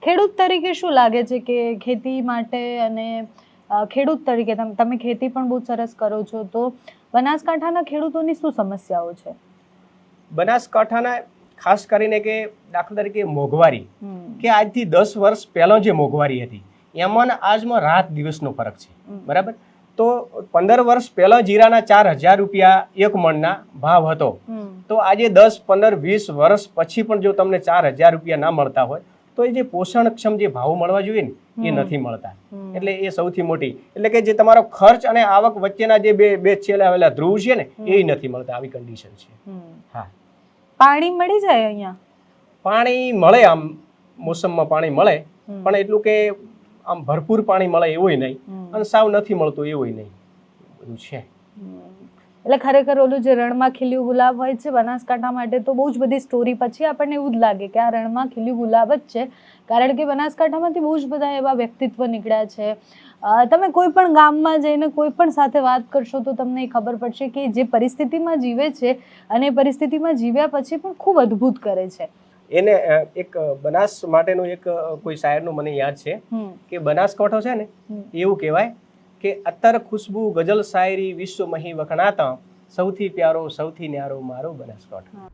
ખેડૂત તરીકે શું લાગે છે કે ખેતી માટે અને ખેડૂત તરીકે તમે ખેતી પણ બહુ સરસ કરો છો, તો બનાસકાંઠાના ખેડૂતોની શું સમસ્યાઓ છે? બનાસકાંઠાના ખાસ કરીને કે દાખલા તરીકે મોંઘવારી, કે આજથી 10 વર્ષ પહેલાં જે મોંઘવારી હતી એમાં આજમાં રાત દિવસનો ફરક છે, બરાબર? તો 15 વર્ષ પહેલાં જીરાના 4000 રૂપિયા એક મણના ભાવ હતો, તો આજે 10, 15, 20 વર્ષ પછી પણ જો તમને 4000 રૂપિયા ના મળતા હોય તો એ જે પોષણક્ષમ જે ભાવ મળવા જોઈએ ને એ નથી મળતા. એટલે એ સૌથી મોટી, એટલે કે જે તમારો ખર્ચ અને આવક વચ્ચેના જે બે છેલ્લા આવેલા ધ્રુવ છે ને એ નથી મળતા, આવી કન્ડિશન છે. હા, પાણી મળી જાય અહીંયા? પાણી મળે, આમ મોસમમાં પાણી મળે, પણ એટલું કે આમ ભરપૂર પાણી મળે એવું નહીં અને સાવ નથી મળતું એવું નહીં, બધું છે. એટલે ખરેખર ઓલું જે રણમાં ખીલ્યું ગુલાબ હોય છે બનાસકાંઠા માટે તો બહુ જ બધી સ્ટોરી પછી આપણને એવું જ લાગે કે આ રણમાં ખીલ્યું ગુલાબ જ છે, કારણ કે બનાસકાંઠામાંથી બહુ જ બધા એવા વ્યક્તિત્વ નીકળ્યા છે. તમે કોઈ પણ ગામમાં જઈને કોઈ પણ સાથે વાત કરશો તો તમને ખબર પડશે કે જે પરિસ્થિતિમાં જીવે છે અને પરિસ્થિતિમાં જીવ્યા પછી પણ ખૂબ અદ્ભુત કરે છે. એને એક બનાસ માટેનું એક કોઈ શાયરનું મને યાદ છે કે બનાસકાંઠો છે ને એવું કહેવાય કે અત્તર ખુશ્બુ ગઝલ શાયરી વિશ્વ મહી વખણાતા, સૌથી પ્યારો સૌથી ન્યારો મારો બનાસકાંઠો.